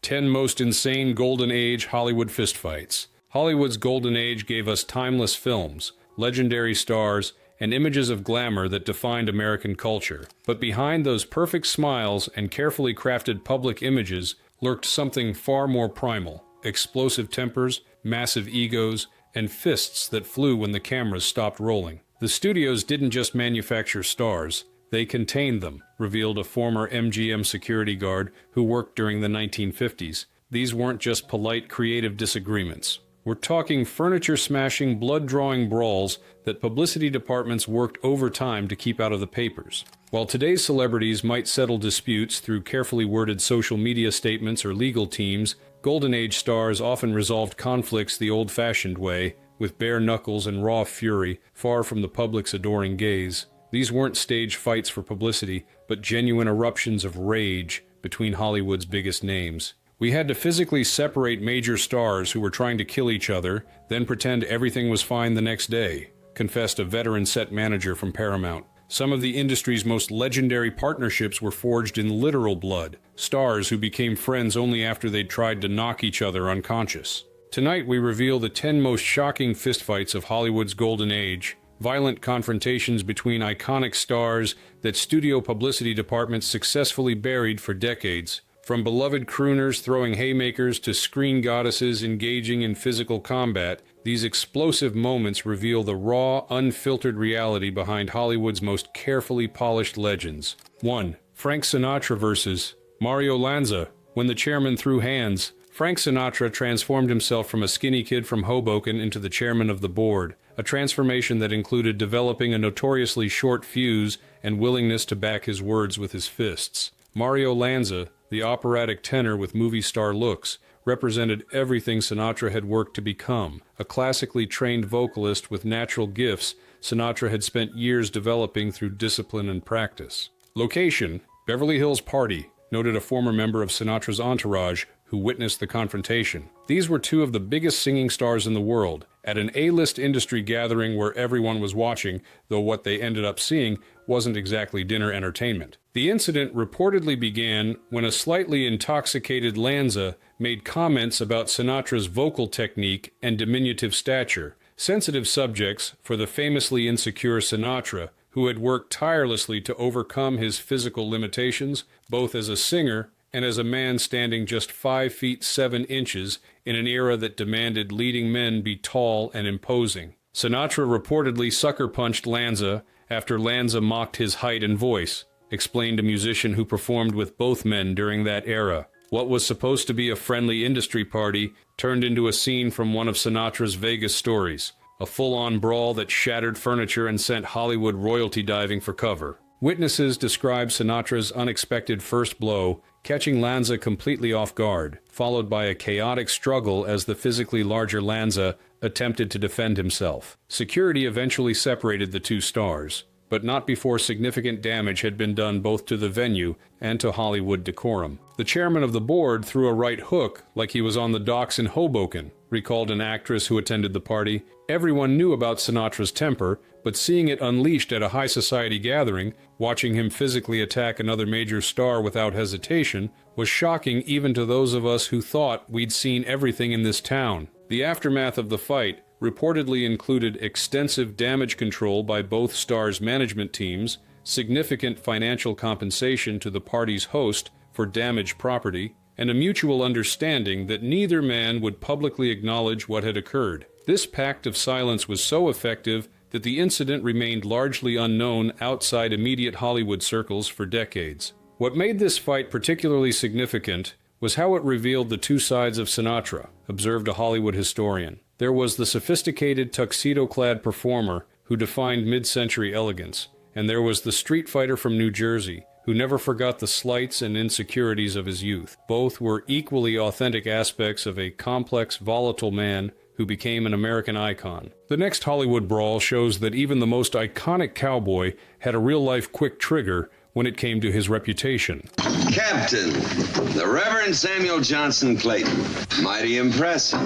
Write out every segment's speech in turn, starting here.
10 Most Insane Golden Age Hollywood Fistfights. Hollywood's golden age gave us timeless films, legendary stars, and images of glamour that defined American culture. But behind those perfect smiles and carefully crafted public images lurked something far more primal: explosive tempers, massive egos, and fists that flew when the cameras stopped rolling. The studios didn't just manufacture stars, they contained them, revealed a former MGM security guard who worked during the 1950s. These weren't just polite creative disagreements. We're talking furniture-smashing, blood-drawing brawls that publicity departments worked overtime to keep out of the papers. While today's celebrities might settle disputes through carefully worded social media statements or legal teams, Golden Age stars often resolved conflicts the old-fashioned way, with bare knuckles and raw fury, far from the public's adoring gaze. These weren't staged fights for publicity, but genuine eruptions of rage between Hollywood's biggest names. We had to physically separate major stars who were trying to kill each other, then pretend everything was fine the next day, confessed a veteran set manager from Paramount. Some of the industry's most legendary partnerships were forged in literal blood, stars who became friends only after they'd tried to knock each other unconscious. Tonight we reveal the 10 most shocking fistfights of Hollywood's golden age, violent confrontations between iconic stars that studio publicity departments successfully buried for decades. From beloved crooners throwing haymakers to screen goddesses engaging in physical combat, these explosive moments reveal the raw, unfiltered reality behind Hollywood's most carefully polished legends. 1. Frank Sinatra vs. Mario Lanza. When the chairman threw hands, Frank Sinatra transformed himself from a skinny kid from Hoboken into the chairman of the board, a transformation that included developing a notoriously short fuse and willingness to back his words with his fists. Mario Lanza, the operatic tenor with movie star looks, represented everything Sinatra had worked to become. A classically trained vocalist with natural gifts, Sinatra had spent years developing through discipline and practice. Location: Beverly Hills Party, noted a former member of Sinatra's entourage who witnessed the confrontation. These were two of the biggest singing stars in the world, at an A-list industry gathering where everyone was watching, though what they ended up seeing wasn't exactly dinner entertainment. The incident reportedly began when a slightly intoxicated Lanza made comments about Sinatra's vocal technique and diminutive stature, sensitive subjects for the famously insecure Sinatra, who had worked tirelessly to overcome his physical limitations, both as a singer and as a man standing just 5 feet 7 inches in an era that demanded leading men be tall and imposing. Sinatra reportedly sucker-punched Lanza after Lanza mocked his height and voice, explained a musician who performed with both men during that era. What was supposed to be a friendly industry party turned into a scene from one of Sinatra's Vegas stories, a full-on brawl that shattered furniture and sent Hollywood royalty diving for cover. Witnesses describe Sinatra's unexpected first blow, catching Lanza completely off guard, followed by a chaotic struggle as the physically larger Lanza attempted to defend himself. Security eventually separated the two stars, but not before significant damage had been done both to the venue and to Hollywood decorum. The chairman of the board threw a right hook like he was on the docks in Hoboken, recalled an actress who attended the party. Everyone knew about Sinatra's temper, but seeing it unleashed at a high society gathering, watching him physically attack another major star without hesitation, was shocking even to those of us who thought we'd seen everything in this town. The aftermath of the fight reportedly included extensive damage control by both stars' management teams, significant financial compensation to the party's host for damaged property, and a mutual understanding that neither man would publicly acknowledge what had occurred. This pact of silence was so effective that the incident remained largely unknown outside immediate Hollywood circles for decades. What made this fight particularly significant was how it revealed the two sides of Sinatra, observed a Hollywood historian. There was the sophisticated tuxedo-clad performer who defined mid-century elegance, and there was the street fighter from New Jersey, who never forgot the slights and insecurities of his youth. Both were equally authentic aspects of a complex, volatile man who became an American icon. The next Hollywood brawl shows that even the most iconic cowboy had a real-life quick trigger when it came to his reputation. Captain, the Reverend Samuel Johnson Clayton. Mighty impressive.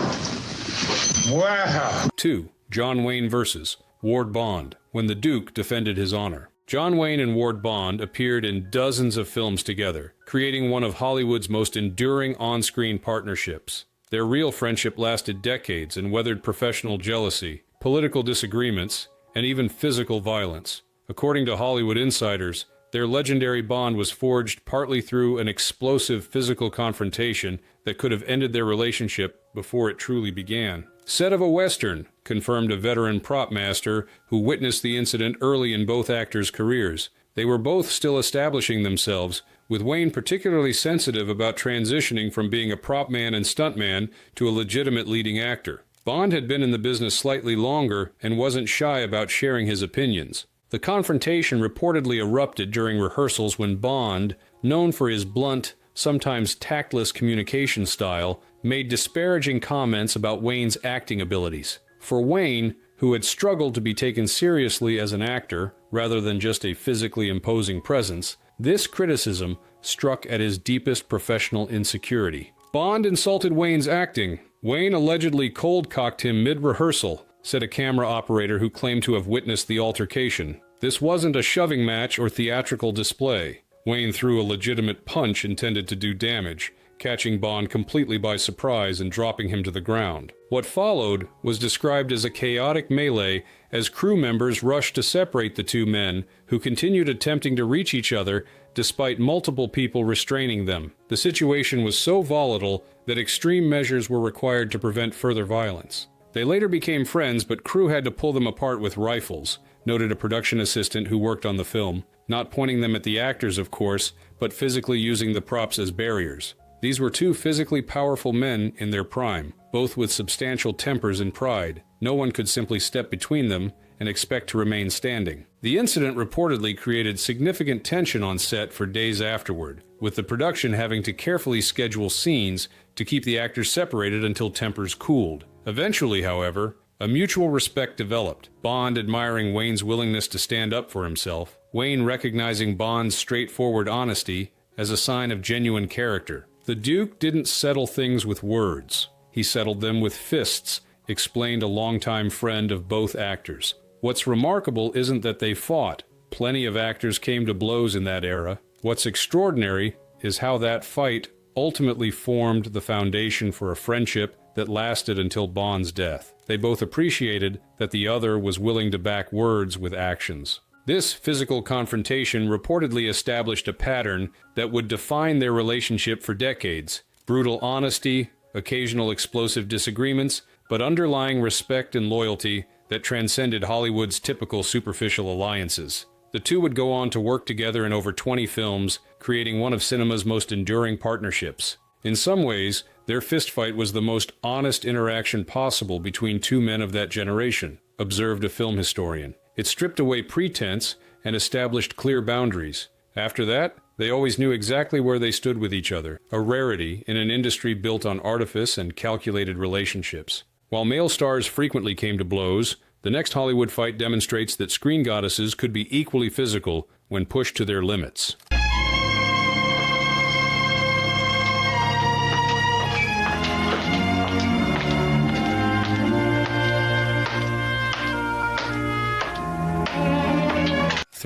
Wow. 2. John Wayne vs. Ward Bond, when the Duke defended his honor. John Wayne and Ward Bond appeared in dozens of films together, creating one of Hollywood's most enduring on-screen partnerships. Their real friendship lasted decades and weathered professional jealousy, political disagreements, and even physical violence. According to Hollywood insiders, their legendary bond was forged partly through an explosive physical confrontation that could have ended their relationship before it truly began. Set of a Western, confirmed a veteran prop master who witnessed the incident early in both actors' careers. They were both still establishing themselves, with Wayne particularly sensitive about transitioning from being a prop man and stuntman to a legitimate leading actor. Bond had been in the business slightly longer and wasn't shy about sharing his opinions. The confrontation reportedly erupted during rehearsals when Bond, known for his blunt, sometimes tactless communication style, made disparaging comments about Wayne's acting abilities. For Wayne, who had struggled to be taken seriously as an actor rather than just a physically imposing presence, this criticism struck at his deepest professional insecurity. Bond insulted Wayne's acting. Wayne allegedly cold-cocked him mid-rehearsal, said a camera operator who claimed to have witnessed the altercation. This wasn't a shoving match or theatrical display. Wayne threw a legitimate punch intended to do damage, catching Bond completely by surprise and dropping him to the ground. What followed was described as a chaotic melee as crew members rushed to separate the two men, who continued attempting to reach each other despite multiple people restraining them. The situation was so volatile that extreme measures were required to prevent further violence. They later became friends, but crew had to pull them apart with rifles, noted a production assistant who worked on the film, not pointing them at the actors, of course, but physically using the props as barriers. These were two physically powerful men in their prime, both with substantial tempers and pride. No one could simply step between them and expect to remain standing. The incident reportedly created significant tension on set for days afterward, with the production having to carefully schedule scenes to keep the actors separated until tempers cooled. Eventually, however, a mutual respect developed, Bond admiring Wayne's willingness to stand up for himself, Wayne recognizing Bond's straightforward honesty as a sign of genuine character. The Duke didn't settle things with words. He settled them with fists, explained a longtime friend of both actors. What's remarkable isn't that they fought. Plenty of actors came to blows in that era. What's extraordinary is how that fight ultimately formed the foundation for a friendship that lasted until Bond's death. They both appreciated that the other was willing to back words with actions. This physical confrontation reportedly established a pattern that would define their relationship for decades. Brutal honesty, occasional explosive disagreements, but underlying respect and loyalty that transcended Hollywood's typical superficial alliances. The two would go on to work together in over 20 films, creating one of cinema's most enduring partnerships. In some ways, their fistfight was the most honest interaction possible between two men of that generation, observed a film historian. It stripped away pretense and established clear boundaries. After that, they always knew exactly where they stood with each other, a rarity in an industry built on artifice and calculated relationships. While male stars frequently came to blows, the next Hollywood fight demonstrates that screen goddesses could be equally physical when pushed to their limits.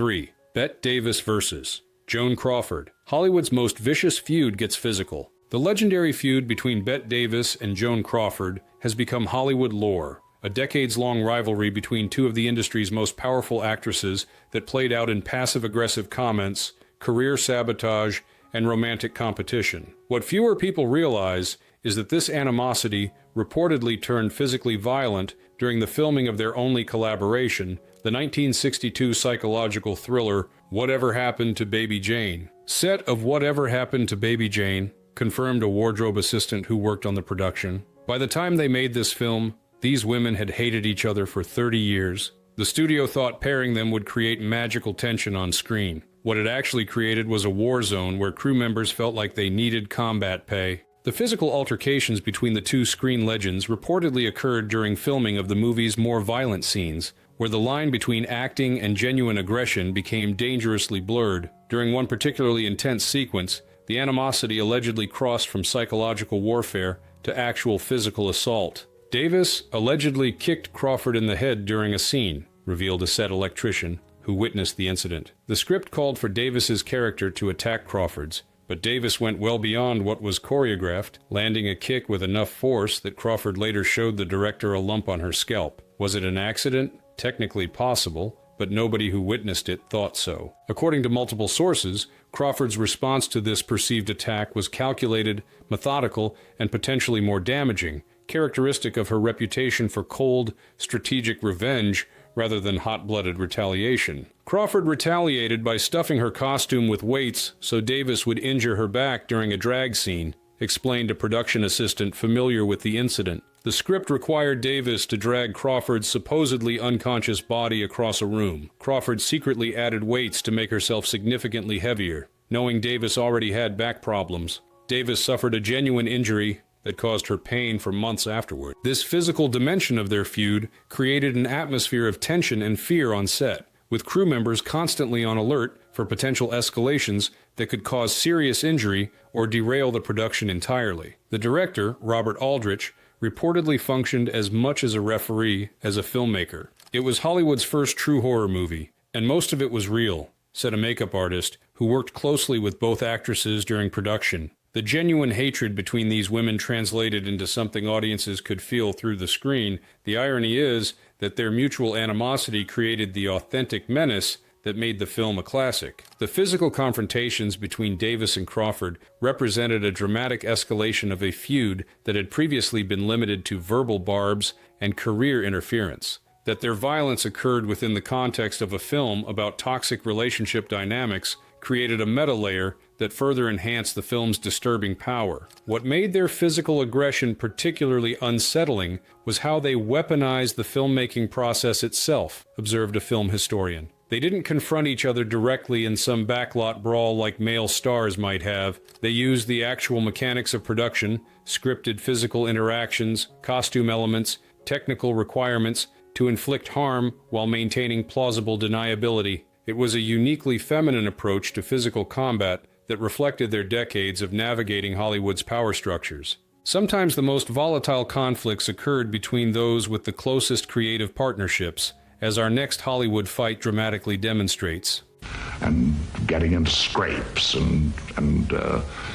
Three. Bette Davis vs. Joan Crawford. Hollywood's most vicious feud gets physical. The legendary feud between Bette Davis and Joan Crawford has become Hollywood lore, a decades-long rivalry between two of the industry's most powerful actresses that played out in passive-aggressive comments, career sabotage, and romantic competition. What fewer people realize is that this animosity reportedly turned physically violent during the filming of their only collaboration, the 1962 psychological thriller Whatever Happened to Baby Jane. Set of Whatever Happened to Baby Jane, confirmed a wardrobe assistant who worked on the production. By the time they made this film, these women had hated each other for 30 years. The studio thought pairing them would create magical tension on screen. What it actually created was a war zone where crew members felt like they needed combat pay. The physical altercations between the two screen legends reportedly occurred during filming of the movie's more violent scenes, where the line between acting and genuine aggression became dangerously blurred. During one particularly intense sequence, the animosity allegedly crossed from psychological warfare to actual physical assault. Davis allegedly kicked Crawford in the head during a scene, revealed a set electrician. who witnessed the incident. The script called for Davis's character to attack Crawford's, but Davis went well beyond what was choreographed, landing a kick with enough force that Crawford later showed the director a lump on her scalp. Was it an accident? Technically possible, but nobody who witnessed it thought so. According to multiple sources, Crawford's response to this perceived attack was calculated, methodical, and potentially more damaging, characteristic of her reputation for cold, strategic revenge rather than hot-blooded retaliation. Crawford retaliated by stuffing her costume with weights so Davis would injure her back during a drag scene, explained a production assistant familiar with the incident. The script required Davis to drag Crawford's supposedly unconscious body across a room. Crawford secretly added weights to make herself significantly heavier. Knowing Davis already had back problems, Davis suffered a genuine injury that caused her pain for months afterward. This physical dimension of their feud created an atmosphere of tension and fear on set, with crew members constantly on alert for potential escalations that could cause serious injury or derail the production entirely. The director, Robert Aldrich, reportedly functioned as much as a referee as a filmmaker. It was Hollywood's first true horror movie, and most of it was real, said a makeup artist who worked closely with both actresses during production. The genuine hatred between these women translated into something audiences could feel through the screen. The irony is that their mutual animosity created the authentic menace that made the film a classic. The physical confrontations between Davis and Crawford represented a dramatic escalation of a feud that had previously been limited to verbal barbs and career interference. That their violence occurred within the context of a film about toxic relationship dynamics created a meta layer that further enhanced the film's disturbing power. What made their physical aggression particularly unsettling was how they weaponized the filmmaking process itself, observed a film historian. They didn't confront each other directly in some backlot brawl like male stars might have. They used the actual mechanics of production, scripted physical interactions, costume elements, technical requirements to inflict harm while maintaining plausible deniability. It was a uniquely feminine approach to physical combat that reflected their decades of navigating Hollywood's power structures. Sometimes the most volatile conflicts occurred between those with the closest creative partnerships, as our next Hollywood fight dramatically demonstrates. And getting into scrapes, and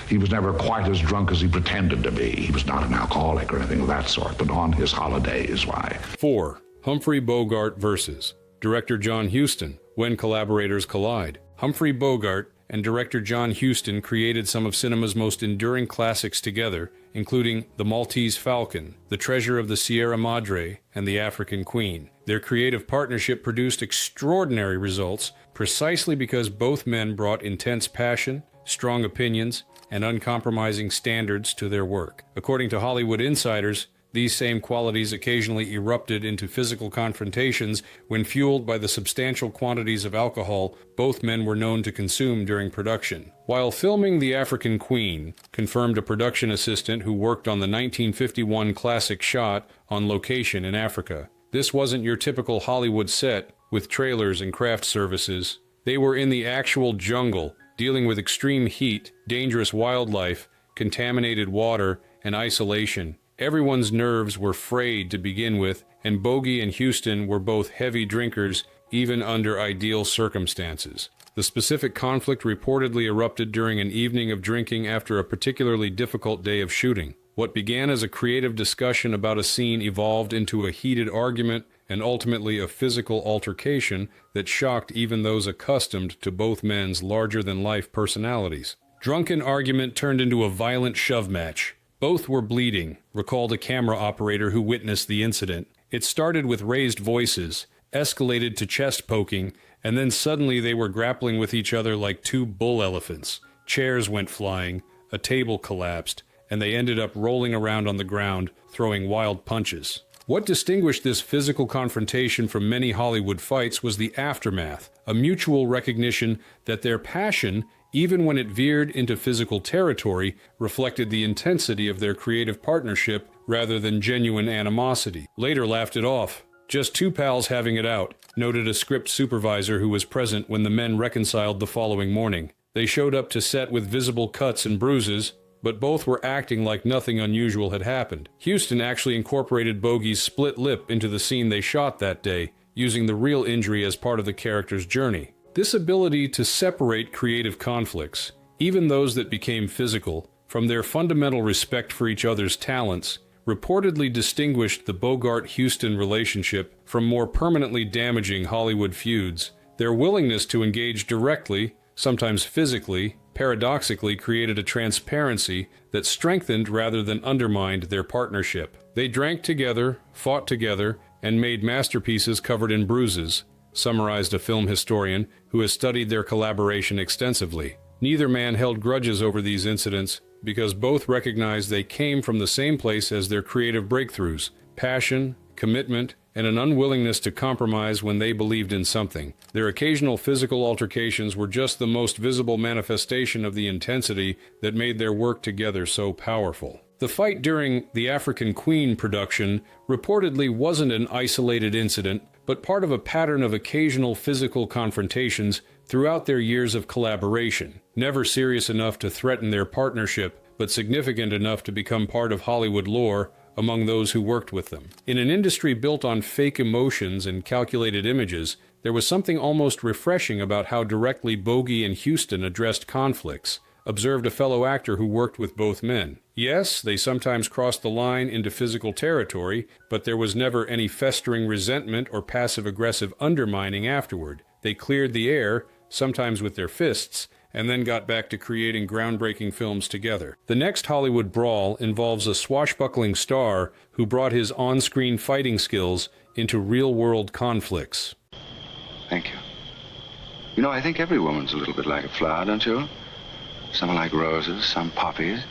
he was never quite as drunk as he pretended to be. He was not an alcoholic or anything of that sort, but on his holidays, why. 4. Humphrey Bogart versus director John Huston, When Collaborators Collide. Humphrey Bogart and director John Huston created some of cinema's most enduring classics together, including The Maltese Falcon, The Treasure of the Sierra Madre, and The African Queen. Their creative partnership produced extraordinary results precisely because both men brought intense passion, strong opinions, and uncompromising standards to their work. According to Hollywood insiders, these same qualities occasionally erupted into physical confrontations when fueled by the substantial quantities of alcohol both men were known to consume during production. While filming The African Queen, confirmed a production assistant who worked on the 1951 classic shot on location in Africa. This wasn't your typical Hollywood set with trailers and craft services. They were in the actual jungle, dealing with extreme heat, dangerous wildlife, contaminated water, and isolation. Everyone's nerves were frayed to begin with, and Bogey and Huston were both heavy drinkers, even under ideal circumstances. The specific conflict reportedly erupted during an evening of drinking after a particularly difficult day of shooting. What began as a creative discussion about a scene evolved into a heated argument and ultimately a physical altercation that shocked even those accustomed to both men's larger-than-life personalities. Drunken argument turned into a violent shove match. Both were bleeding, recalled a camera operator who witnessed the incident. It started with raised voices, escalated to chest poking, and then suddenly they were grappling with each other like two bull elephants. Chairs went flying, a table collapsed, and they ended up rolling around on the ground, throwing wild punches. What distinguished this physical confrontation from many Hollywood fights was the aftermath, a mutual recognition that their passion, even when it veered into physical territory, reflected the intensity of their creative partnership rather than genuine animosity. Later laughed it off. Just two pals having it out, noted a script supervisor who was present when the men reconciled the following morning. They showed up to set with visible cuts and bruises, but both were acting like nothing unusual had happened. Huston actually incorporated Bogey's split lip into the scene they shot that day, using the real injury as part of the character's journey. This ability to separate creative conflicts, even those that became physical, from their fundamental respect for each other's talents, reportedly distinguished the Bogart-Huston relationship from more permanently damaging Hollywood feuds. Their willingness to engage directly, sometimes physically, paradoxically created a transparency that strengthened rather than undermined their partnership. They drank together, fought together, and made masterpieces covered in bruises, summarized a film historian who has studied their collaboration extensively. Neither man held grudges over these incidents because both recognized they came from the same place as their creative breakthroughs: passion, commitment, and an unwillingness to compromise when they believed in something. Their occasional physical altercations were just the most visible manifestation of the intensity that made their work together so powerful. The fight during the African Queen production reportedly wasn't an isolated incident, but part of a pattern of occasional physical confrontations throughout their years of collaboration, never serious enough to threaten their partnership, but significant enough to become part of Hollywood lore among those who worked with them. In an industry built on fake emotions and calculated images, there was something almost refreshing about how directly Bogey and Huston addressed conflicts, observed a fellow actor who worked with both men. Yes, they sometimes crossed the line into physical territory, but there was never any festering resentment or passive-aggressive undermining afterward. They cleared the air, sometimes with their fists, and then got back to creating groundbreaking films together. The next Hollywood brawl involves a swashbuckling star who brought his on-screen fighting skills into real-world conflicts. Thank you. You know, I think every woman's a little bit like a flower, don't you? Some like roses, some poppies,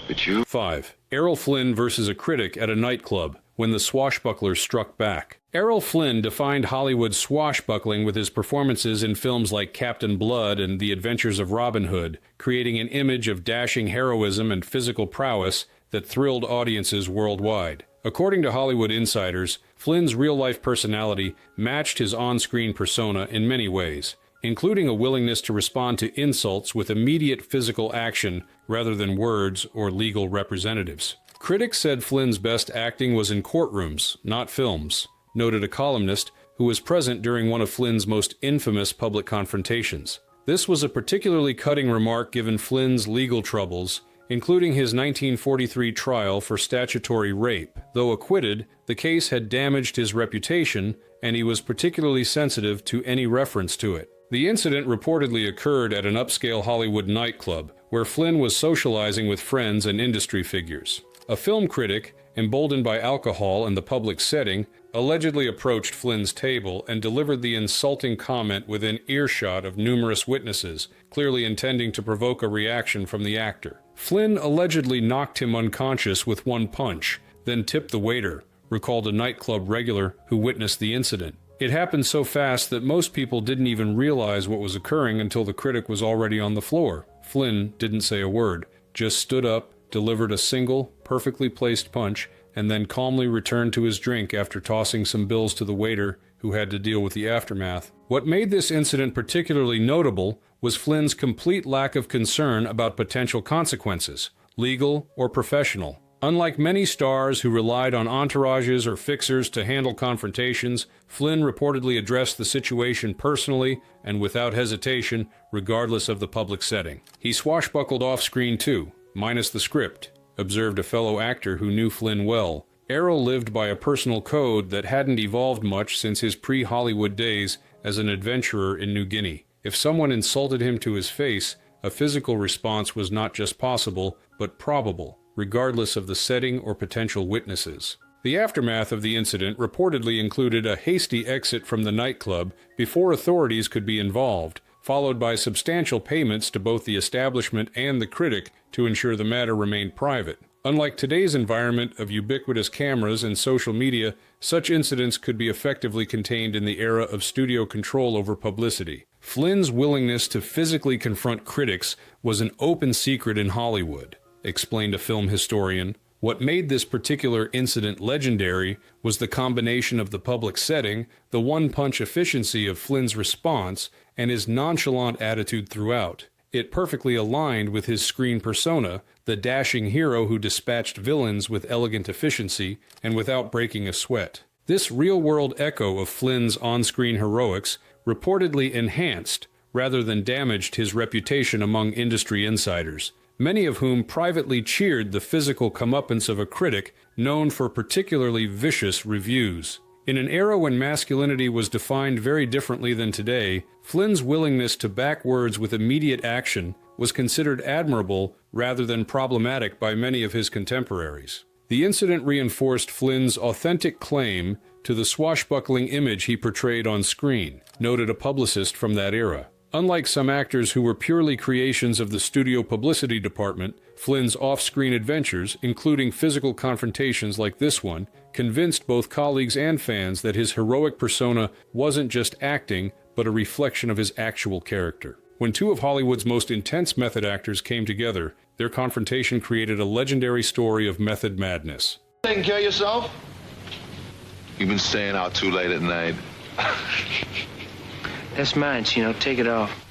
but you... 5. Errol Flynn versus a critic at a nightclub when the swashbuckler struck back. Errol Flynn defined Hollywood swashbuckling with his performances in films like Captain Blood and The Adventures of Robin Hood, creating an image of dashing heroism and physical prowess that thrilled audiences worldwide. According to Hollywood insiders, Flynn's real-life personality matched his on-screen persona in many ways, including a willingness to respond to insults with immediate physical action rather than words or legal representatives. Critics said Flynn's best acting was in courtrooms, not films, noted a columnist who was present during one of Flynn's most infamous public confrontations. This was a particularly cutting remark given Flynn's legal troubles, including his 1943 trial for statutory rape. Though acquitted, the case had damaged his reputation, and he was particularly sensitive to any reference to it. The incident reportedly occurred at an upscale Hollywood nightclub, where Flynn was socializing with friends and industry figures. A film critic, emboldened by alcohol and the public setting, allegedly approached Flynn's table and delivered the insulting comment within earshot of numerous witnesses, clearly intending to provoke a reaction from the actor. Flynn allegedly knocked him unconscious with one punch, then tipped the waiter, recalled a nightclub regular who witnessed the incident. It happened so fast that most people didn't even realize what was occurring until the critic was already on the floor. Flynn didn't say a word, just stood up, delivered a single, perfectly placed punch, and then calmly returned to his drink after tossing some bills to the waiter who had to deal with the aftermath. What made this incident particularly notable was Flynn's complete lack of concern about potential consequences, legal or professional. Unlike many stars who relied on entourages or fixers to handle confrontations, Flynn reportedly addressed the situation personally and without hesitation, regardless of the public setting. He swashbuckled off-screen too, minus the script, observed a fellow actor who knew Flynn well. Errol lived by a personal code that hadn't evolved much since his pre-Hollywood days as an adventurer in New Guinea. If someone insulted him to his face, a physical response was not just possible, but probable, regardless of the setting or potential witnesses. The aftermath of the incident reportedly included a hasty exit from the nightclub before authorities could be involved, followed by substantial payments to both the establishment and the critic to ensure the matter remained private. Unlike today's environment of ubiquitous cameras and social media, such incidents could be effectively contained in the era of studio control over publicity. Flynn's willingness to physically confront critics was an open secret in Hollywood, explained a film historian. What made this particular incident legendary was the combination of the public setting, the one-punch efficiency of Flynn's response, and his nonchalant attitude throughout. It perfectly aligned with his screen persona, the dashing hero who dispatched villains with elegant efficiency and without breaking a sweat. This real-world echo of Flynn's on-screen heroics reportedly enhanced rather than damaged his reputation among industry insiders, many of whom privately cheered the physical comeuppance of a critic known for particularly vicious reviews. In an era when masculinity was defined very differently than today, Flynn's willingness to back words with immediate action was considered admirable rather than problematic by many of his contemporaries. The incident reinforced Flynn's authentic claim to the swashbuckling image he portrayed on screen, noted a publicist from that era. Unlike some actors who were purely creations of the studio publicity department, Flynn's off-screen adventures, including physical confrontations like this one, convinced both colleagues and fans that his heroic persona wasn't just acting, but a reflection of his actual character. When two of Hollywood's most intense method actors came together, their confrontation created a legendary story of method madness. Taking care of yourself? You've been staying out too late at night. That's mine, Chino. Take it off.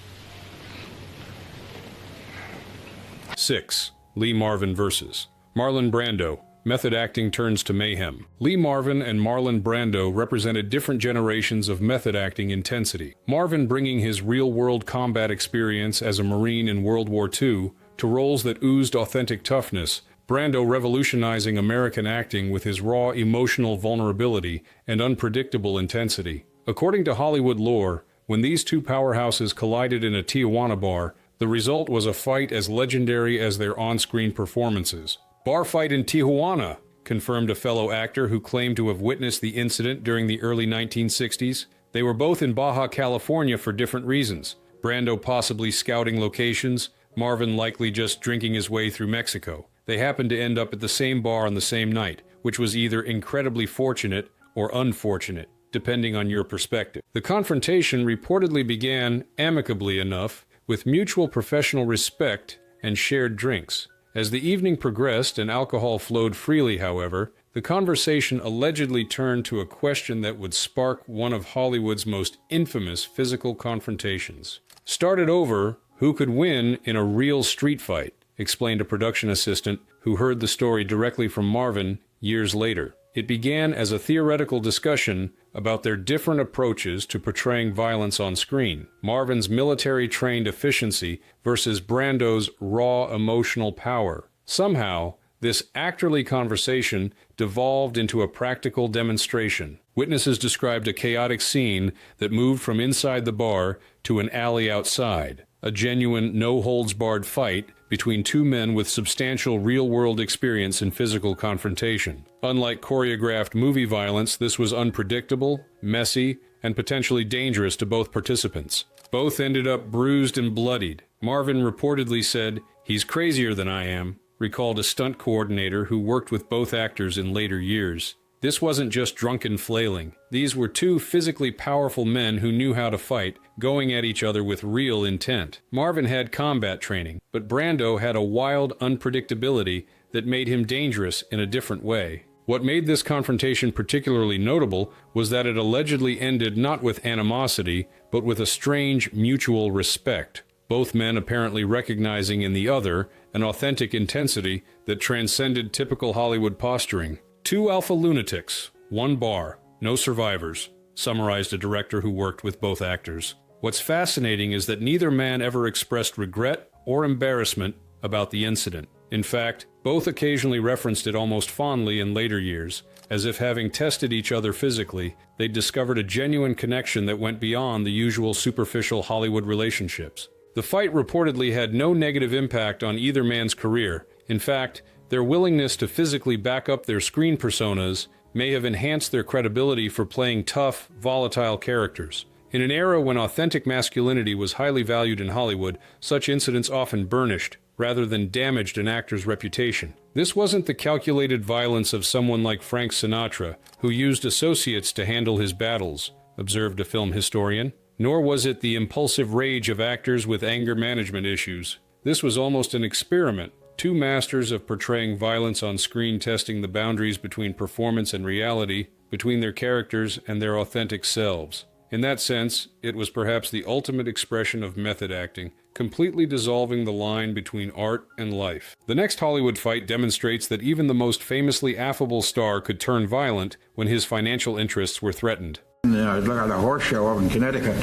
6. Lee Marvin vs. Marlon Brando. Method acting turns to mayhem. Lee Marvin and Marlon Brando represented different generations of method acting intensity. Marvin bringing his real-world combat experience as a Marine in World War II to roles that oozed authentic toughness, Brando revolutionizing American acting with his raw emotional vulnerability and unpredictable intensity. According to Hollywood lore, when these two powerhouses collided in a Tijuana bar, the result was a fight as legendary as their on-screen performances. "Bar fight in Tijuana," confirmed a fellow actor who claimed to have witnessed the incident during the early 1960s. They were both in Baja California for different reasons. Brando possibly scouting locations, Marvin likely just drinking his way through Mexico. They happened to end up at the same bar on the same night, which was either incredibly fortunate or unfortunate, depending on your perspective. The confrontation reportedly began amicably enough, with mutual professional respect and shared drinks. As the evening progressed and alcohol flowed freely, however, the conversation allegedly turned to a question that would spark one of Hollywood's most infamous physical confrontations. "Started over, who could win in a real street fight," explained a production assistant who heard the story directly from Marvin years later. It began as a theoretical discussion about their different approaches to portraying violence on screen. Marvin's military-trained efficiency versus Brando's raw emotional power. Somehow, this actorly conversation devolved into a practical demonstration. Witnesses described a chaotic scene that moved from inside the bar to an alley outside. A genuine, no-holds-barred fight between two men with substantial real-world experience in physical confrontation. Unlike choreographed movie violence, this was unpredictable, messy, and potentially dangerous to both participants. Both ended up bruised and bloodied. Marvin reportedly said, "He's crazier than I am," recalled a stunt coordinator who worked with both actors in later years. This wasn't just drunken flailing. These were two physically powerful men who knew how to fight, going at each other with real intent. Marvin had combat training, but Brando had a wild unpredictability that made him dangerous in a different way. What made this confrontation particularly notable was that it allegedly ended not with animosity, but with a strange mutual respect. Both men apparently recognizing in the other an authentic intensity that transcended typical Hollywood posturing. "Two alpha lunatics, one bar, no survivors," summarized a director who worked with both actors. What's fascinating is that neither man ever expressed regret or embarrassment about the incident. In fact, both occasionally referenced it almost fondly in later years, as if having tested each other physically, they'd discovered a genuine connection that went beyond the usual superficial Hollywood relationships. The fight reportedly had no negative impact on either man's career. In fact, their willingness to physically back up their screen personas may have enhanced their credibility for playing tough, volatile characters. In an era when authentic masculinity was highly valued in Hollywood, such incidents often burnished, rather than damaged an actor's reputation. This wasn't the calculated violence of someone like Frank Sinatra, who used associates to handle his battles, observed a film historian. Nor was it the impulsive rage of actors with anger management issues. This was almost an experiment. Two masters of portraying violence on screen, testing the boundaries between performance and reality, between their characters and their authentic selves. In that sense, it was perhaps the ultimate expression of method acting, completely dissolving the line between art and life. The next Hollywood fight demonstrates that even the most famously affable star could turn violent when his financial interests were threatened. I was looking at a horse show up in Connecticut,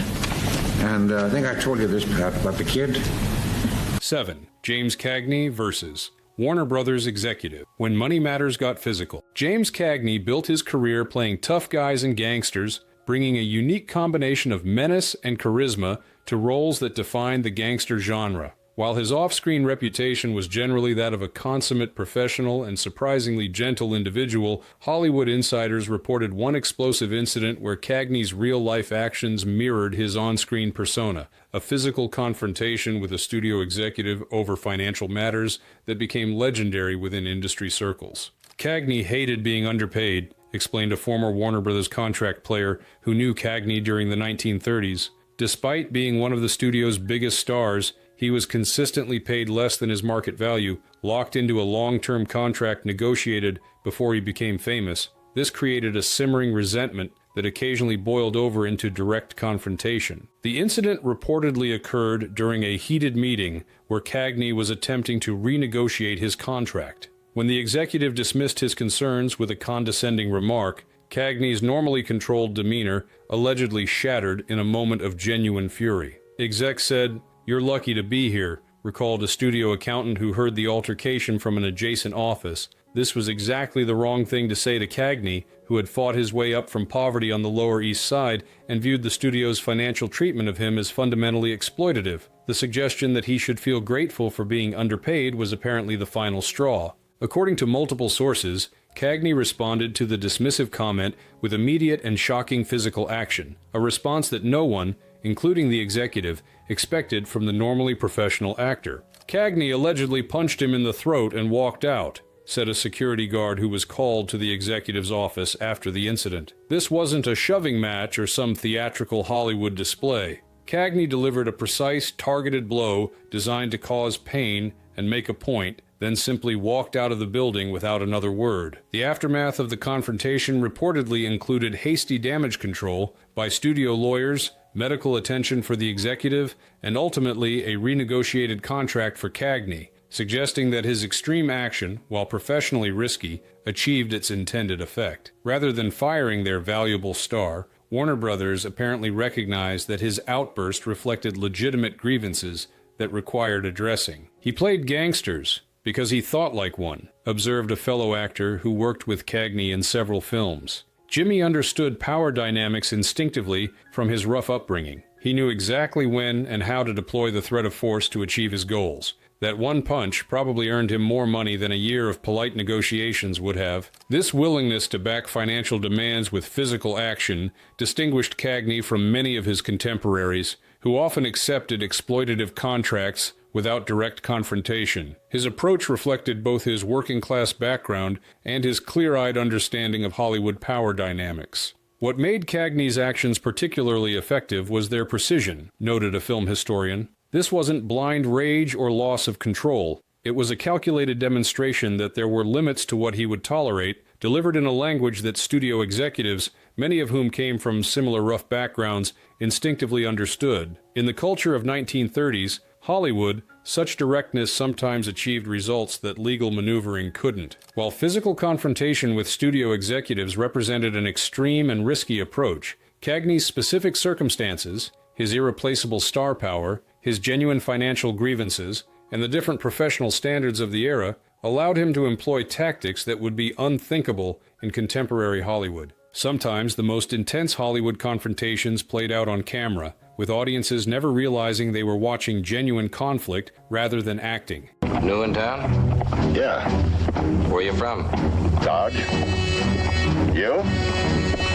and I think I told you this, Pat, about the kid. 7. James Cagney versus Warner Brothers executive. When money matters got physical. James Cagney built his career playing tough guys and gangsters, bringing a unique combination of menace and charisma to roles that defined the gangster genre. While his off-screen reputation was generally that of a consummate professional and surprisingly gentle individual, Hollywood insiders reported one explosive incident where Cagney's real-life actions mirrored his on-screen persona, a physical confrontation with a studio executive over financial matters that became legendary within industry circles. Cagney hated being underpaid, explained a former Warner Brothers contract player who knew Cagney during the 1930s. Despite being one of the studio's biggest stars, he was consistently paid less than his market value, locked into a long-term contract negotiated before he became famous. This created a simmering resentment that occasionally boiled over into direct confrontation. The incident reportedly occurred during a heated meeting where Cagney was attempting to renegotiate his contract. When the executive dismissed his concerns with a condescending remark, Cagney's normally controlled demeanor allegedly shattered in a moment of genuine fury. Exec said, "You're lucky to be here," recalled a studio accountant who heard the altercation from an adjacent office. This was exactly the wrong thing to say to Cagney, who had fought his way up from poverty on the Lower East Side and viewed the studio's financial treatment of him as fundamentally exploitative. The suggestion that he should feel grateful for being underpaid was apparently the final straw. According to multiple sources, Cagney responded to the dismissive comment with immediate and shocking physical action, a response that no one, including the executive, expected from the normally professional actor. Cagney allegedly punched him in the throat and walked out, said a security guard who was called to the executive's office after the incident. This wasn't a shoving match or some theatrical Hollywood display. Cagney delivered a precise, targeted blow designed to cause pain and make a point, then simply walked out of the building without another word. The aftermath of the confrontation reportedly included hasty damage control by studio lawyers, medical attention for the executive, and ultimately a renegotiated contract for Cagney, suggesting that his extreme action, while professionally risky, achieved its intended effect. Rather than firing their valuable star, Warner Brothers apparently recognized that his outburst reflected legitimate grievances that required addressing. "He played gangsters because he thought like one," observed a fellow actor who worked with Cagney in several films. Jimmy understood power dynamics instinctively from his rough upbringing. He knew exactly when and how to deploy the threat of force to achieve his goals. That one punch probably earned him more money than a year of polite negotiations would have. This willingness to back financial demands with physical action distinguished Cagney from many of his contemporaries, who often accepted exploitative contracts without direct confrontation. His approach reflected both his working-class background and his clear-eyed understanding of Hollywood power dynamics. What made Cagney's actions particularly effective was their precision, noted a film historian. This wasn't blind rage or loss of control. It was a calculated demonstration that there were limits to what he would tolerate, delivered in a language that studio executives, many of whom came from similar rough backgrounds, instinctively understood. In the culture of 1930s, Hollywood, such directness sometimes achieved results that legal maneuvering couldn't. While physical confrontation with studio executives represented an extreme and risky approach, Cagney's specific circumstances, his irreplaceable star power, his genuine financial grievances, and the different professional standards of the era allowed him to employ tactics that would be unthinkable in contemporary Hollywood. Sometimes the most intense Hollywood confrontations played out on camera, with audiences never realizing they were watching genuine conflict rather than acting. New in town? Yeah. Where you from? Dodge. You?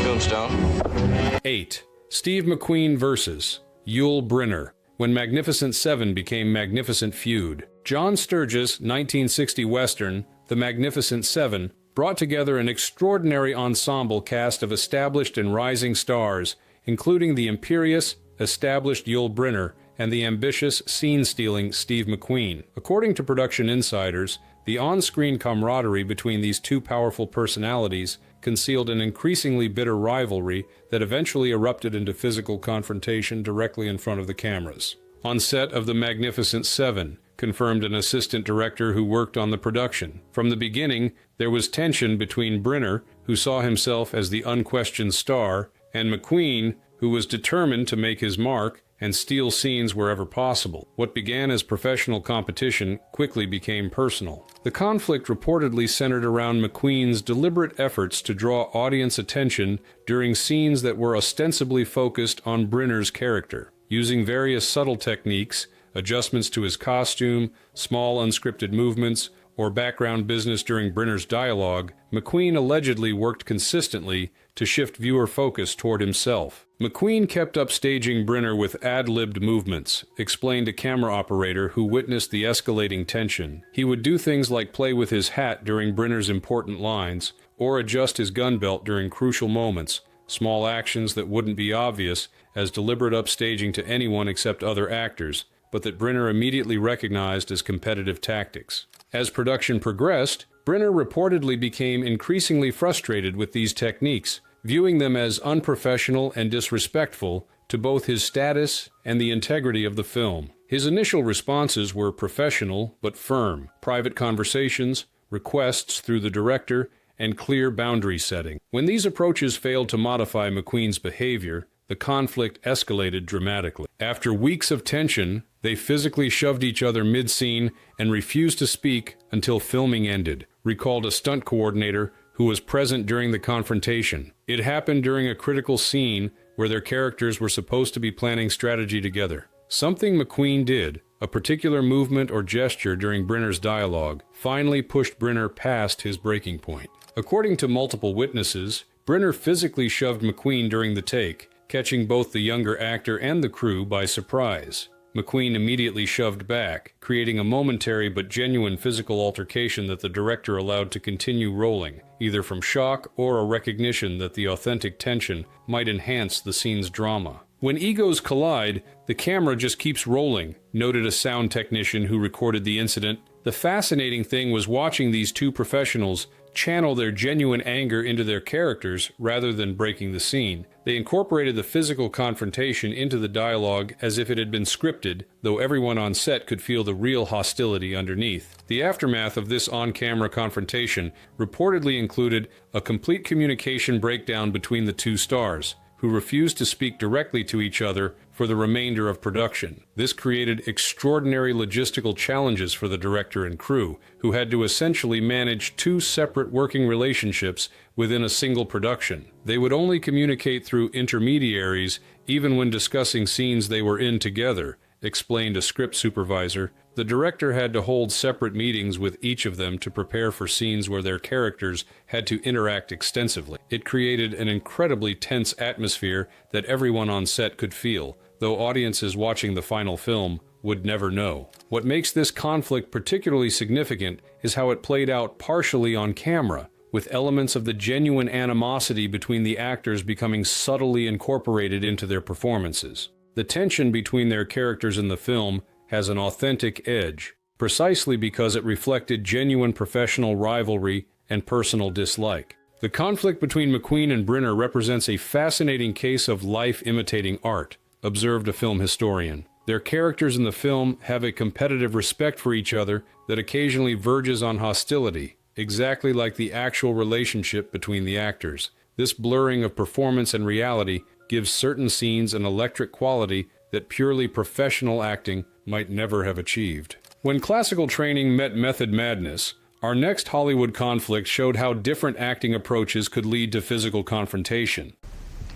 Tombstone. 8. Steve McQueen versus Yul Brynner, when Magnificent Seven became Magnificent Feud. John Sturges' 1960 Western, The Magnificent Seven, brought together an extraordinary ensemble cast of established and rising stars, including the imperious, established Yul Brynner and the ambitious, scene-stealing Steve McQueen. According to production insiders, the on-screen camaraderie between these two powerful personalities concealed an increasingly bitter rivalry that eventually erupted into physical confrontation directly in front of the cameras. On set of The Magnificent Seven, confirmed an assistant director who worked on the production. From the beginning, there was tension between Brenner, who saw himself as the unquestioned star, and McQueen, who was determined to make his mark and steal scenes wherever possible. What began as professional competition quickly became personal. The conflict reportedly centered around McQueen's deliberate efforts to draw audience attention during scenes that were ostensibly focused on Brenner's character. Using various subtle techniques, adjustments to his costume, small unscripted movements, or background business during Brenner's dialogue, McQueen allegedly worked consistently to shift viewer focus toward himself. McQueen kept upstaging Brenner with ad-libbed movements, explained a camera operator who witnessed the escalating tension. He would do things like play with his hat during Brenner's important lines, or adjust his gun belt during crucial moments, small actions that wouldn't be obvious as deliberate upstaging to anyone except other actors, but that Brenner immediately recognized as competitive tactics. As production progressed, Brenner reportedly became increasingly frustrated with these techniques, viewing them as unprofessional and disrespectful to both his status and the integrity of the film. His initial responses were professional but firm, private conversations, requests through the director, and clear boundary setting. When these approaches failed to modify McQueen's behavior, the conflict escalated dramatically. After weeks of tension, they physically shoved each other mid-scene and refused to speak until filming ended, recalled a stunt coordinator who was present during the confrontation. It happened during a critical scene where their characters were supposed to be planning strategy together. Something McQueen did, a particular movement or gesture during Brenner's dialogue, finally pushed Brenner past his breaking point. According to multiple witnesses, Brenner physically shoved McQueen during the take, catching both the younger actor and the crew by surprise. McQueen immediately shoved back, creating a momentary but genuine physical altercation that the director allowed to continue rolling, either from shock or a recognition that the authentic tension might enhance the scene's drama. When egos collide, the camera just keeps rolling, noted a sound technician who recorded the incident. The fascinating thing was watching these two professionals channel their genuine anger into their characters rather than breaking the scene. They incorporated the physical confrontation into the dialogue as if it had been scripted, though everyone on set could feel the real hostility underneath. The aftermath of this on-camera confrontation reportedly included a complete communication breakdown between the two stars, who refused to speak directly to each other for the remainder of production. This created extraordinary logistical challenges for the director and crew, who had to essentially manage two separate working relationships within a single production. They would only communicate through intermediaries, even when discussing scenes they were in together, explained a script supervisor. The director had to hold separate meetings with each of them to prepare for scenes where their characters had to interact extensively. It created an incredibly tense atmosphere that everyone on set could feel, though audiences watching the final film would never know. What makes this conflict particularly significant is how it played out partially on camera, with elements of the genuine animosity between the actors becoming subtly incorporated into their performances. The tension between their characters in the film has an authentic edge, precisely because it reflected genuine professional rivalry and personal dislike. The conflict between McQueen and Brenner represents a fascinating case of life imitating art, observed a film historian. Their characters in the film have a competitive respect for each other that occasionally verges on hostility, exactly like the actual relationship between the actors. This blurring of performance and reality gives certain scenes an electric quality that purely professional acting might never have achieved. When classical training met method madness, our next Hollywood conflict showed how different acting approaches could lead to physical confrontation.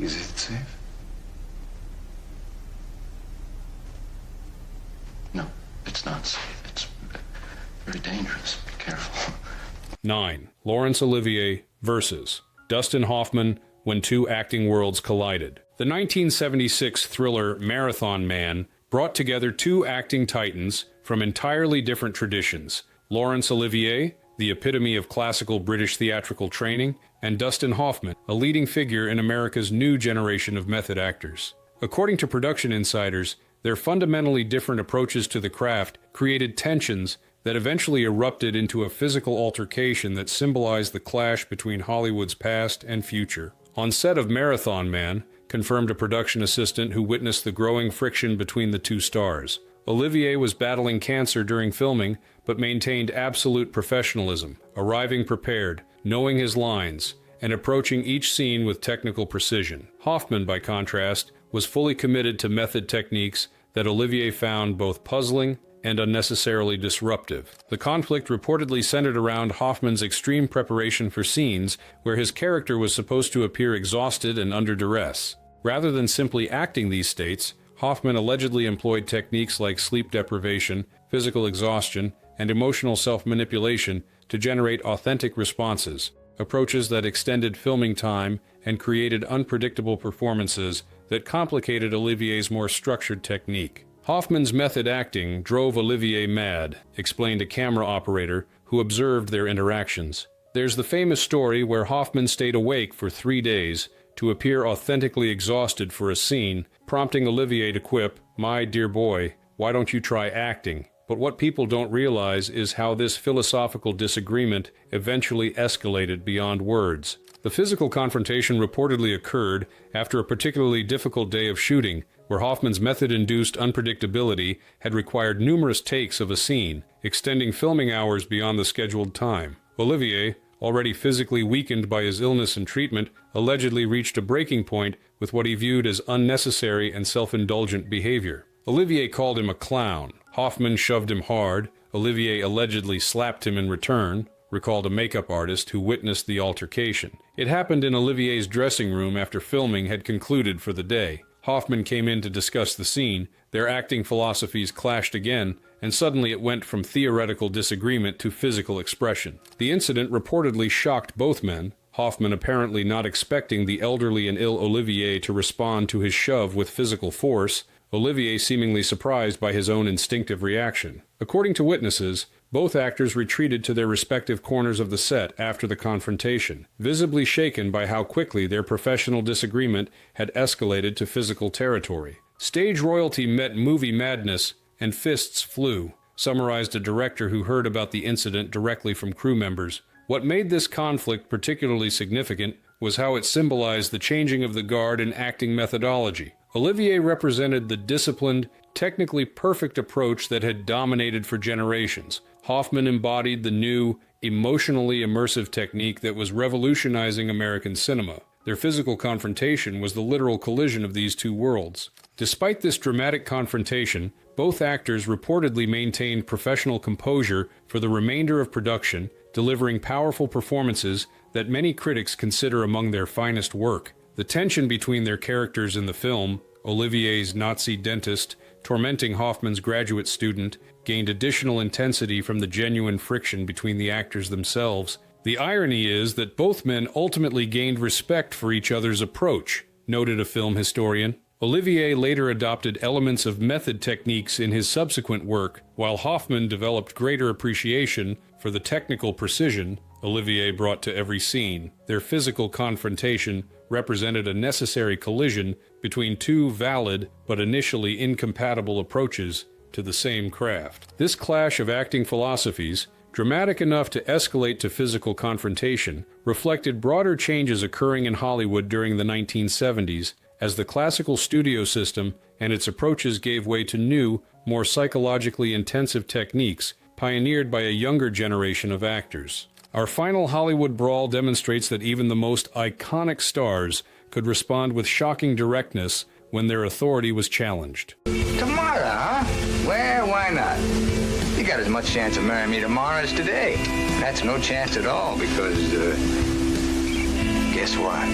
Is it safe? No, it's not safe. It's very dangerous. Be careful. 9. Laurence Olivier versus Dustin Hoffman when two acting worlds collided. The 1976 thriller Marathon Man brought together two acting titans from entirely different traditions: Laurence Olivier, the epitome of classical British theatrical training, and Dustin Hoffman, a leading figure in America's new generation of method actors. According to production insiders, their fundamentally different approaches to the craft created tensions that eventually erupted into a physical altercation that symbolized the clash between Hollywood's past and future. On set of Marathon Man, confirmed a production assistant who witnessed the growing friction between the two stars. Olivier was battling cancer during filming, but maintained absolute professionalism, arriving prepared, knowing his lines, and approaching each scene with technical precision. Hoffman, by contrast, was fully committed to method techniques that Olivier found both puzzling and unnecessarily disruptive. The conflict reportedly centered around Hoffman's extreme preparation for scenes where his character was supposed to appear exhausted and under duress. Rather than simply acting these states, Hoffman allegedly employed techniques like sleep deprivation, physical exhaustion, and emotional self-manipulation to generate authentic responses, approaches that extended filming time and created unpredictable performances that complicated Olivier's more structured technique. Hoffman's method acting drove Olivier mad, explained a camera operator who observed their interactions. There's the famous story where Hoffman stayed awake for 3 days to appear authentically exhausted for a scene, prompting Olivier to quip, "My dear boy, why don't you try acting?" But what people don't realize is how this philosophical disagreement eventually escalated beyond words. The physical confrontation reportedly occurred after a particularly difficult day of shooting, where Hoffman's method-induced unpredictability had required numerous takes of a scene, extending filming hours beyond the scheduled time. Olivier, already physically weakened by his illness and treatment, allegedly reached a breaking point with what he viewed as unnecessary and self-indulgent behavior. Olivier called him a clown. Hoffman shoved him hard. Olivier allegedly slapped him in return, recalled a makeup artist who witnessed the altercation. It happened in Olivier's dressing room after filming had concluded for the day. Hoffman came in to discuss the scene, their acting philosophies clashed again, and suddenly it went from theoretical disagreement to physical expression. The incident reportedly shocked both men, Hoffman apparently not expecting the elderly and ill Olivier to respond to his shove with physical force, Olivier seemingly surprised by his own instinctive reaction. According to witnesses, both actors retreated to their respective corners of the set after the confrontation, visibly shaken by how quickly their professional disagreement had escalated to physical territory. "Stage royalty met movie madness, and fists flew," summarized a director who heard about the incident directly from crew members. What made this conflict particularly significant was how it symbolized the changing of the guard in acting methodology. Olivier represented the disciplined, technically perfect approach that had dominated for generations. Hoffman embodied the new, emotionally immersive technique that was revolutionizing American cinema. Their physical confrontation was the literal collision of these two worlds. Despite this dramatic confrontation, both actors reportedly maintained professional composure for the remainder of production, delivering powerful performances that many critics consider among their finest work. The tension between their characters in the film, Olivier's Nazi dentist tormenting Hoffman's graduate student, gained additional intensity from the genuine friction between the actors themselves. The irony is that both men ultimately gained respect for each other's approach, noted a film historian. Olivier later adopted elements of method techniques in his subsequent work, while Hoffman developed greater appreciation for the technical precision Olivier brought to every scene. Their physical confrontation represented a necessary collision between two valid but initially incompatible approaches to the same craft. This clash of acting philosophies, dramatic enough to escalate to physical confrontation, reflected broader changes occurring in Hollywood during the 1970s as the classical studio system and its approaches gave way to new, more psychologically intensive techniques pioneered by a younger generation of actors. Our final Hollywood brawl demonstrates that even the most iconic stars could respond with shocking directness when their authority was challenged. Tomorrow, huh? Well, why not? You got as much chance of marrying me tomorrow as today. That's no chance at all because, guess what?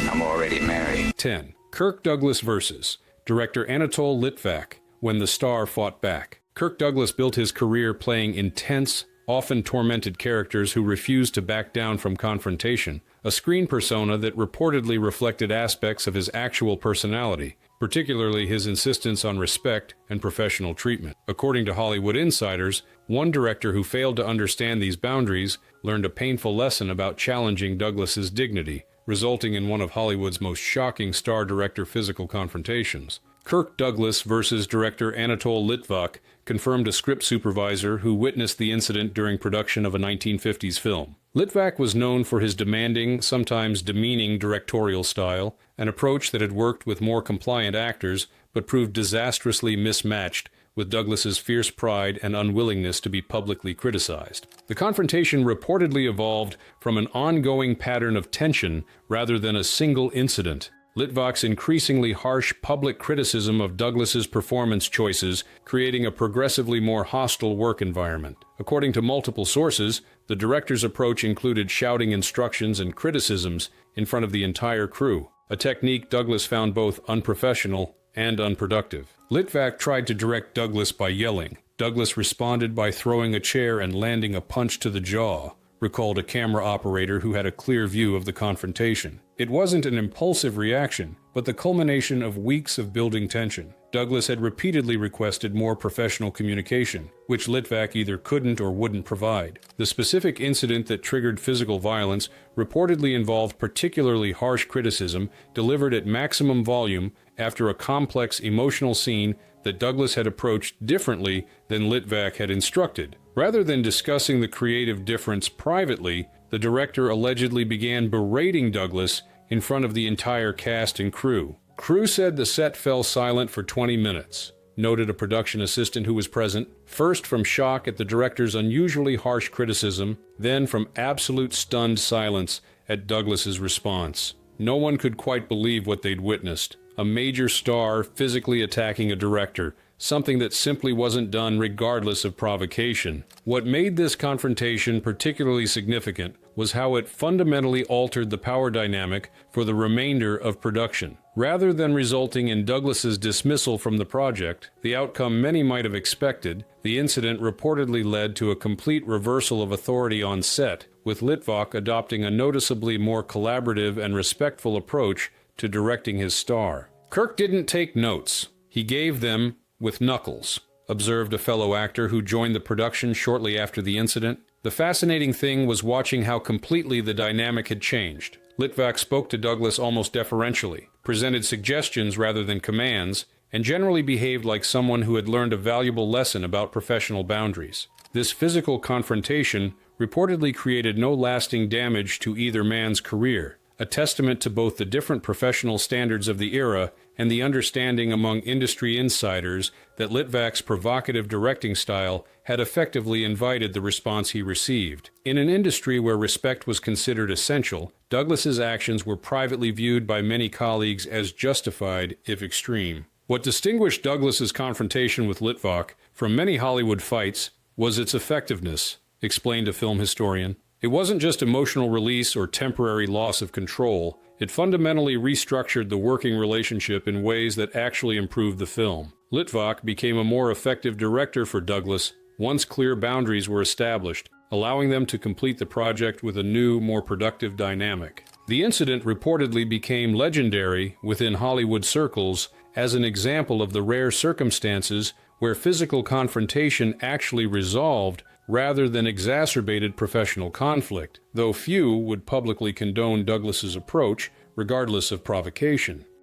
I'm already married. 10. Kirk Douglas vs. Director Anatole Litvak, When the Star Fought Back. Kirk Douglas built his career playing intense, often tormented characters who refused to back down from confrontation, a screen persona that reportedly reflected aspects of his actual personality, particularly his insistence on respect and professional treatment. According to Hollywood insiders, one director who failed to understand these boundaries learned a painful lesson about challenging Douglas's dignity, resulting in one of Hollywood's most shocking star-director physical confrontations. Kirk Douglas versus director Anatole Litvak confirmed a script supervisor who witnessed the incident during production of a 1950s film. Litvak was known for his demanding, sometimes demeaning directorial style, an approach that had worked with more compliant actors but proved disastrously mismatched with Douglas's fierce pride and unwillingness to be publicly criticized. The confrontation reportedly evolved from an ongoing pattern of tension rather than a single incident. Litvak's increasingly harsh public criticism of Douglas's performance choices creating a progressively more hostile work environment. According to multiple sources, the director's approach included shouting instructions and criticisms in front of the entire crew, a technique Douglas found both unprofessional and unproductive. Litvak tried to direct Douglas by yelling. Douglas responded by throwing a chair and landing a punch to the jaw, recalled a camera operator who had a clear view of the confrontation. It wasn't an impulsive reaction, but the culmination of weeks of building tension. Douglas had repeatedly requested more professional communication, which Litvak either couldn't or wouldn't provide. The specific incident that triggered physical violence reportedly involved particularly harsh criticism delivered at maximum volume after a complex emotional scene that Douglas had approached differently than Litvak had instructed. Rather than discussing the creative difference privately, the director allegedly began berating Douglas in front of the entire cast and crew. Crew said the set fell silent for 20 minutes, noted a production assistant who was present, first from shock at the director's unusually harsh criticism, then from absolute stunned silence at Douglas's response. No one could quite believe what they'd witnessed. A major star physically attacking a director, something that simply wasn't done regardless of provocation. What made this confrontation particularly significant was how it fundamentally altered the power dynamic for the remainder of production. Rather than resulting in Douglas's dismissal from the project, the outcome many might have expected, the incident reportedly led to a complete reversal of authority on set, with Litvak adopting a noticeably more collaborative and respectful approach to directing his star. Kirk didn't take notes. He gave them with knuckles, observed a fellow actor who joined the production shortly after the incident. The fascinating thing was watching how completely the dynamic had changed. Litvak spoke to Douglas almost deferentially, presented suggestions rather than commands, and generally behaved like someone who had learned a valuable lesson about professional boundaries. This physical confrontation reportedly created no lasting damage to either man's career, a testament to both the different professional standards of the era and the understanding among industry insiders that Litvak's provocative directing style had effectively invited the response he received. In an industry where respect was considered essential, Douglas's actions were privately viewed by many colleagues as justified, if extreme. What distinguished Douglas's confrontation with Litvak from many Hollywood fights was its effectiveness, explained a film historian. It wasn't just emotional release or temporary loss of control. It fundamentally restructured the working relationship in ways that actually improved the film. Litvak became a more effective director for Douglas once clear boundaries were established, allowing them to complete the project with a new, more productive dynamic. The incident reportedly became legendary within Hollywood circles as an example of the rare circumstances where physical confrontation actually resolved rather than exacerbated professional conflict, though few would publicly condone Douglas's approach, regardless of provocation.